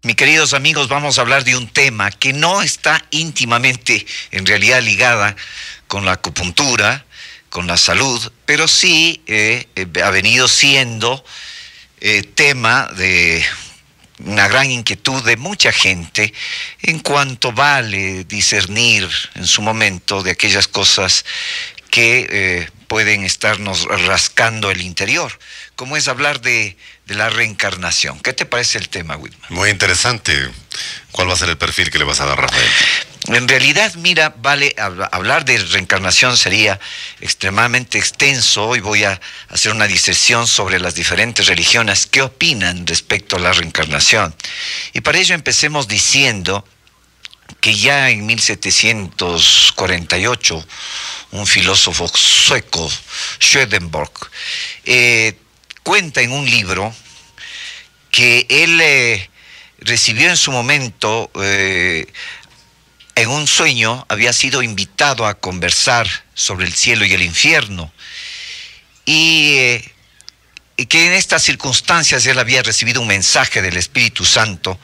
Mis queridos amigos, vamos a hablar de un tema que no está íntimamente, en realidad, ligada con la acupuntura, con la salud, pero sí ha venido siendo tema de una gran inquietud de mucha gente en cuanto vale discernir en su momento de aquellas cosas que pueden estarnos rascando el interior, como es hablar de la reencarnación. ¿Qué te parece el tema, Whitman? Muy interesante. ¿Cuál va a ser el perfil que le vas a dar, Rafael? En realidad, mira, hablar de reencarnación sería extremadamente extenso. Hoy voy a hacer una disección sobre las diferentes religiones que opinan respecto a la reencarnación. Y para ello empecemos diciendo que ya en 1748, un filósofo sueco, Swedenborg, cuenta en un libro que él recibió en su momento, en un sueño, había sido invitado a conversar sobre el cielo y el infierno, y que en estas circunstancias él había recibido un mensaje del Espíritu Santo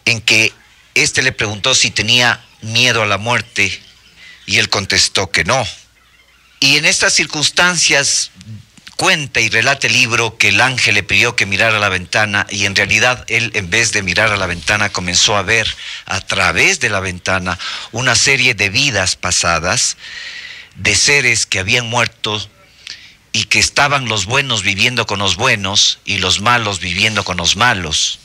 en que éste le preguntó si tenía miedo a la muerte, y él contestó que no. Y en estas circunstancias cuenta y relata el libro que el ángel le pidió que mirara a la ventana, y en realidad él, en vez de mirar a la ventana, comenzó a ver a través de la ventana una serie de vidas pasadas, de seres que habían muerto y que estaban los buenos viviendo con los buenos y los malos viviendo con los malos.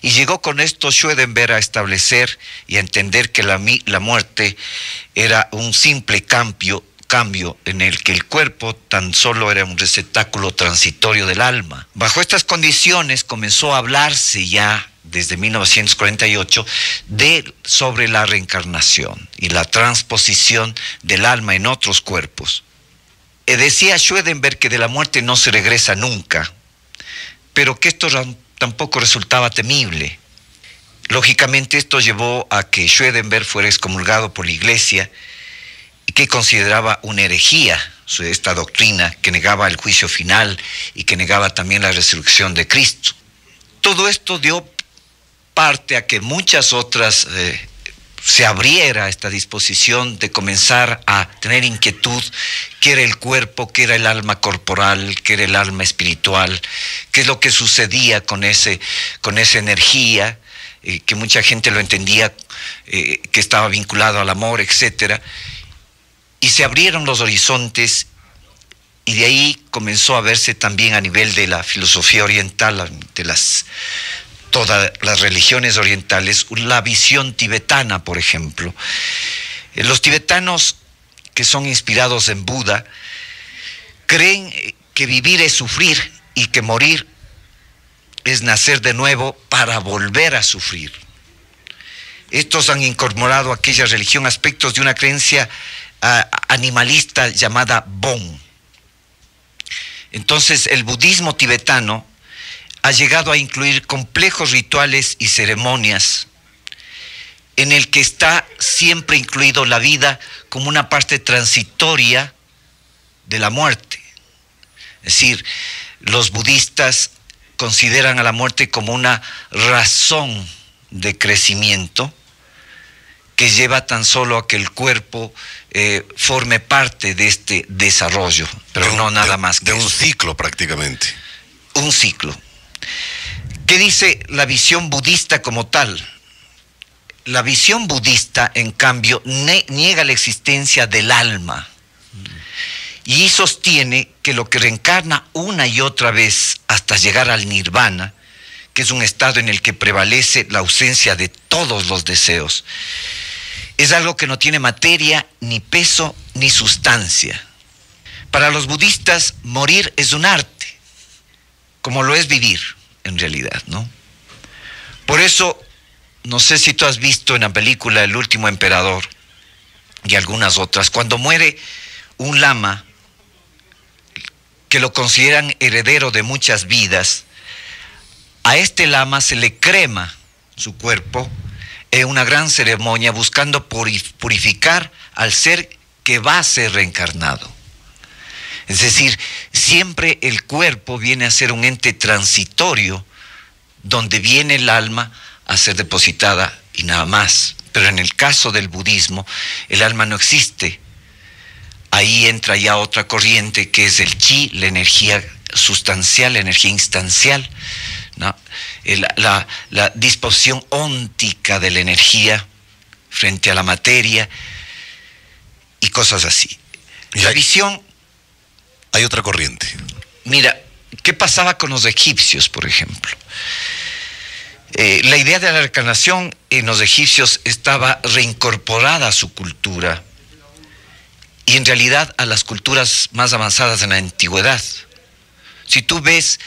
Y llegó con esto Swedenborg a establecer y a entender que la muerte era un simple cambio en el que el cuerpo tan solo era un receptáculo transitorio del alma. Bajo estas condiciones comenzó a hablarse ya desde 1948 sobre la reencarnación y la transposición del alma en otros cuerpos. Decía Swedenborg que de la muerte no se regresa nunca, pero que esto tampoco resultaba temible. Lógicamente esto llevó a que Swedenborg fuera excomulgado por la Iglesia, y que consideraba una herejía esta doctrina, que negaba el juicio final y que negaba también la resurrección de Cristo. Todo esto dio parte a que muchas otras se abriera esta disposición de comenzar a tener inquietud: qué era el cuerpo, qué era el alma corporal, qué era el alma espiritual, qué es lo que sucedía con esa energía, que mucha gente lo entendía que estaba vinculado al amor, etcétera. Y se abrieron los horizontes, y de ahí comenzó a verse también a nivel de la filosofía oriental, de todas las religiones orientales, la visión tibetana, por ejemplo. Los tibetanos, que son inspirados en Buda, creen que vivir es sufrir y que morir es nacer de nuevo para volver a sufrir. Estos han incorporado a aquella religión aspectos de una creencia animalista llamada Bon. Entonces el budismo tibetano ha llegado a incluir complejos rituales y ceremonias en el que está siempre incluido la vida como una parte transitoria de la muerte. Es decir, los budistas consideran a la muerte como una razón de crecimiento que lleva tan solo a que el cuerpo forme parte de este desarrollo, pero no nada más que de un eso. ciclo prácticamente. Un ciclo. ¿Qué dice la visión budista como tal? La visión budista, en cambio, niega la existencia del alma y sostiene que lo que reencarna una y otra vez hasta llegar al nirvana, que es un estado en el que prevalece la ausencia de todos los deseos, es algo que no tiene materia, ni peso, ni sustancia. Para los budistas, morir es un arte, como lo es vivir, en realidad, ¿no? Por eso, no sé si tú has visto en la película El último emperador y algunas otras, cuando muere un lama, que lo consideran heredero de muchas vidas, a este lama se le crema su cuerpo en una gran ceremonia, buscando purificar al ser que va a ser reencarnado. Es decir, siempre el cuerpo viene a ser un ente transitorio donde viene el alma a ser depositada y nada más. Pero en el caso del budismo, el alma no existe. Ahí entra ya otra corriente que es el chi, la energía sustancial, la energía instancial, ¿no? La disposición óntica de la energía frente a la materia y cosas así. La visión... Hay otra corriente. Mira, ¿qué pasaba con los egipcios, por ejemplo? La idea de la reencarnación en los egipcios estaba reincorporada a su cultura y en realidad a las culturas más avanzadas en la antigüedad. Si tú ves,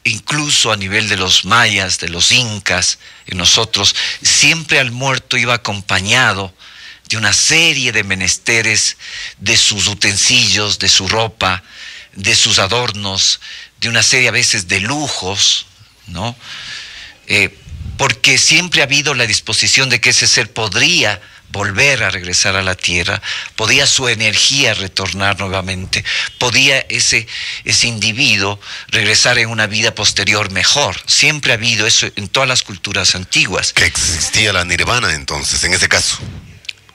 incluso a nivel de los mayas, de los incas, en nosotros, siempre al muerto iba acompañado de una serie de menesteres, de sus utensilios, de su ropa, de sus adornos, de una serie a veces de lujos, ¿no? Porque siempre ha habido la disposición de que ese ser podría volver a regresar a la tierra, podía su energía retornar nuevamente, podía ese individuo regresar en una vida posterior mejor. Siempre ha habido eso en todas las culturas antiguas. Que existía la nirvana entonces, en ese caso.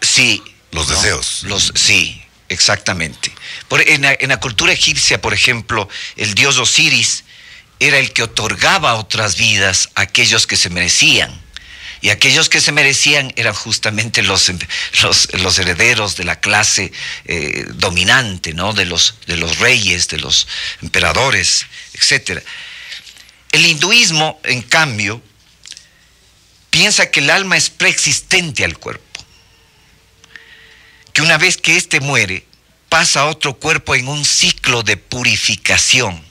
Sí. Los deseos. Sí, exactamente. En la cultura egipcia, por ejemplo, el dios Osiris era el que otorgaba otras vidas a aquellos que se merecían. Y aquellos que se merecían eran justamente los herederos de la clase dominante, ¿no? De los reyes, de los emperadores, etc. El hinduismo, en cambio, piensa que el alma es preexistente al cuerpo. Que una vez que éste muere, pasa a otro cuerpo en un ciclo de purificación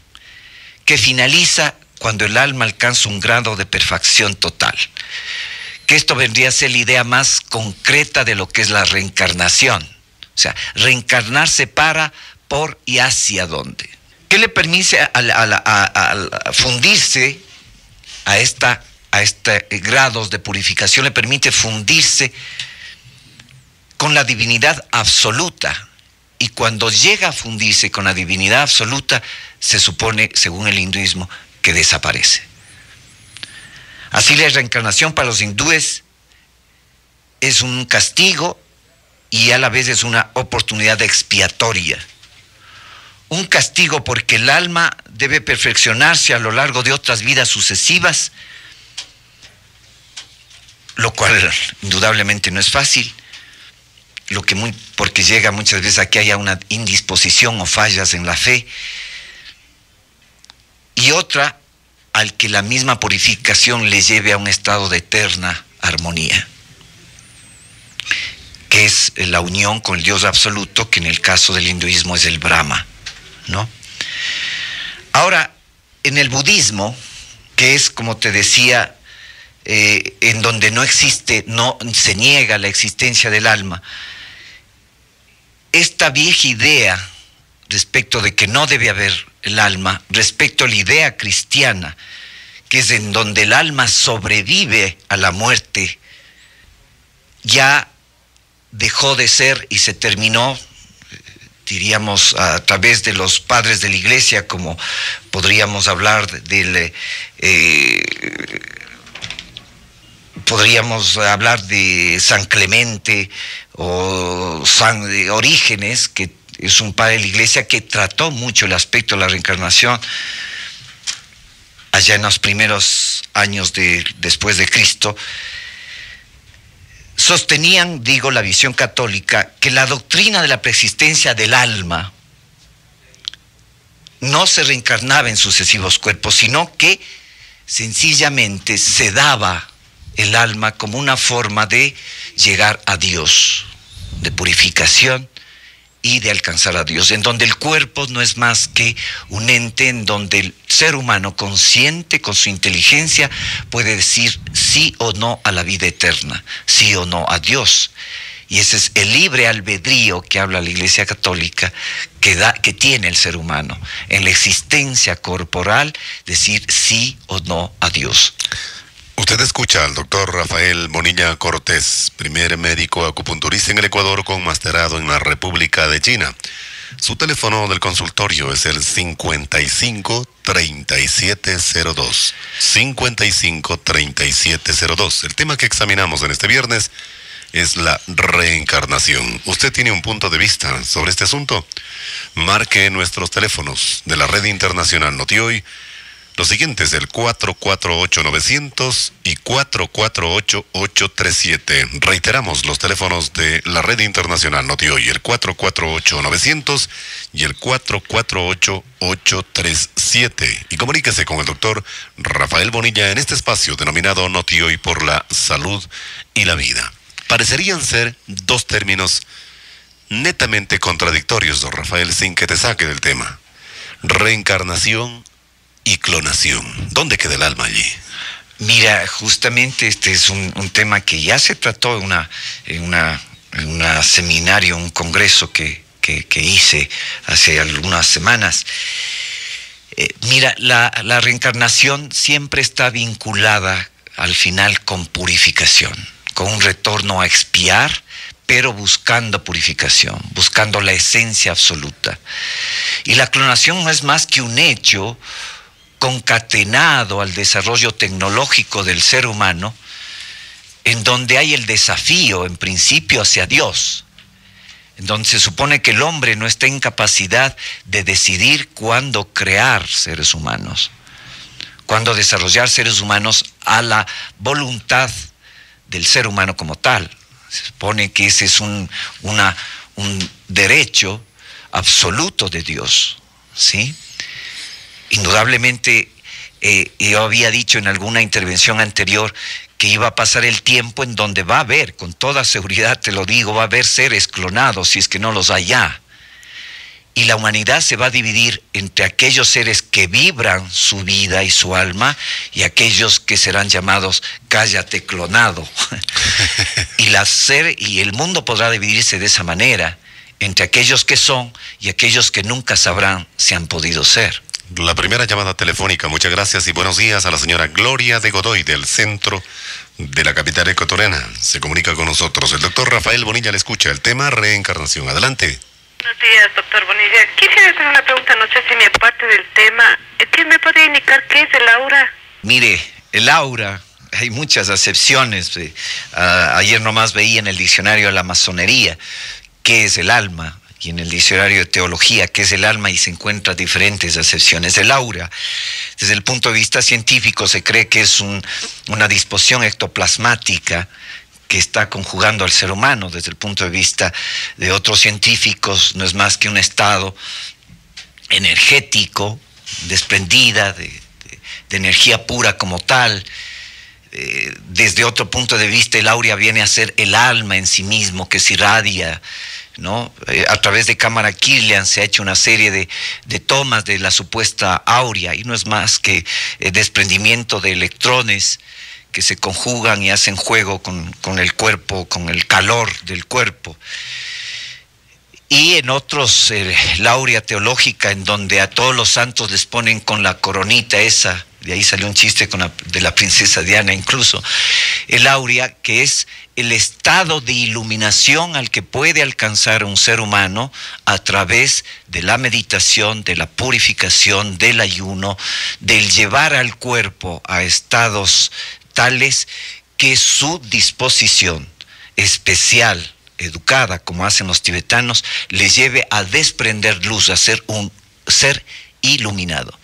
que finaliza cuando el alma alcanza un grado de perfección total. Que esto vendría a ser la idea más concreta de lo que es la reencarnación. O sea, reencarnarse para, por y hacia dónde. ¿Qué le permite a fundirse a grados de purificación? Le permite fundirse con la divinidad absoluta. Y cuando llega a fundirse con la divinidad absoluta, se supone, según el hinduismo, que desaparece. Así la reencarnación para los hindúes es un castigo y a la vez es una oportunidad expiatoria. Un castigo porque el alma debe perfeccionarse a lo largo de otras vidas sucesivas, lo cual indudablemente no es fácil, porque llega muchas veces a que haya una indisposición o fallas en la fe, y otra, al que la misma purificación le lleve a un estado de eterna armonía, que es la unión con el Dios absoluto, que en el caso del hinduismo es el Brahma, ¿no? Ahora, en el budismo, que es, como te decía, en donde no se niega la existencia del alma, esta vieja idea respecto de que no debe haber el alma, respecto a la idea cristiana, que es en donde el alma sobrevive a la muerte, ya dejó de ser y se terminó, diríamos, a través de los padres de la Iglesia, como podríamos hablar de San Clemente o de Orígenes, que es un padre de la Iglesia que trató mucho el aspecto de la reencarnación allá en los primeros años después de Cristo. Sostenían, la visión católica, que la doctrina de la preexistencia del alma no se reencarnaba en sucesivos cuerpos, sino que sencillamente se daba el alma como una forma de llegar a Dios, de purificación y de alcanzar a Dios, en donde el cuerpo no es más que un ente en donde el ser humano consciente con su inteligencia puede decir sí o no a la vida eterna, sí o no a Dios. Y ese es el libre albedrío que habla la Iglesia Católica, que tiene el ser humano en la existencia corporal, decir sí o no a Dios. Usted escucha al doctor Rafael Bonilla Cortés, primer médico acupunturista en el Ecuador con masterado en la República de China. Su teléfono del consultorio es el 55 553702. 553702. El tema que examinamos en este viernes es la reencarnación. ¿Usted tiene un punto de vista sobre este asunto? Marque nuestros teléfonos de la red internacional Notioy. Los siguientes, el 448-900 y 448-837. Reiteramos los teléfonos de la red internacional Notioy, el 448-900 y el 448-837. Y comuníquese con el doctor Rafael Bonilla en este espacio denominado Notioy por la salud y la vida. Parecerían ser dos términos netamente contradictorios, don Rafael, sin que te saque del tema. Reencarnación y clonación. ¿Dónde queda el alma allí? Mira, justamente este es un tema que ya se trató en un seminario, un congreso que hice hace algunas semanas. Mira, la reencarnación siempre está vinculada al final con purificación, con un retorno a expiar, pero buscando purificación, buscando la esencia absoluta. Y la clonación no es más que un hecho concatenado al desarrollo tecnológico del ser humano, en donde hay el desafío, en principio, hacia Dios, en donde se supone que el hombre no está en capacidad de decidir cuándo crear seres humanos, cuándo desarrollar seres humanos a la voluntad del ser humano como tal. Se supone que ese es un derecho absoluto de Dios, ¿sí? Indudablemente, yo había dicho en alguna intervención anterior que iba a pasar el tiempo en donde va a haber, con toda seguridad te lo digo, va a haber seres clonados, si es que no los hay ya. Y la humanidad se va a dividir entre aquellos seres que vibran su vida y su alma y aquellos que serán llamados cállate clonado. Y el mundo podrá dividirse de esa manera, entre aquellos que son y aquellos que nunca sabrán si han podido ser. La primera llamada telefónica, muchas gracias y buenos días a la señora Gloria de Godoy del centro de la capital ecuatoriana. Se comunica con nosotros. El doctor Rafael Bonilla le escucha. El tema reencarnación. Adelante. Buenos días, doctor Bonilla. Quisiera hacer una pregunta, no sé si me aparte del tema. ¿Quién me podría indicar qué es el aura? Mire, el aura, hay muchas acepciones. Ayer nomás veía en el diccionario de la masonería qué es el alma, y en el diccionario de teología qué es el alma, y se encuentran diferentes acepciones. El aura, desde el punto de vista científico, se cree que es una disposición ectoplasmática que está conjugando al ser humano. Desde el punto de vista de otros científicos, no es más que un estado energético, desprendida de energía pura como tal. Desde otro punto de vista, el aura viene a ser el alma en sí mismo, que se irradia, ¿no? A través de cámara Kirlian se ha hecho una serie de tomas de la supuesta aurea, y no es más que desprendimiento de electrones que se conjugan y hacen juego con el cuerpo, con el calor del cuerpo. Y en otros, la aurea teológica, en donde a todos los santos les ponen con la coronita esa, de ahí salió un chiste de la princesa Diana incluso, el aurea, que es el estado de iluminación al que puede alcanzar un ser humano a través de la meditación, de la purificación, del ayuno, del llevar al cuerpo a estados tales que su disposición especial, educada, como hacen los tibetanos, les lleve a desprender luz, a ser un ser iluminado.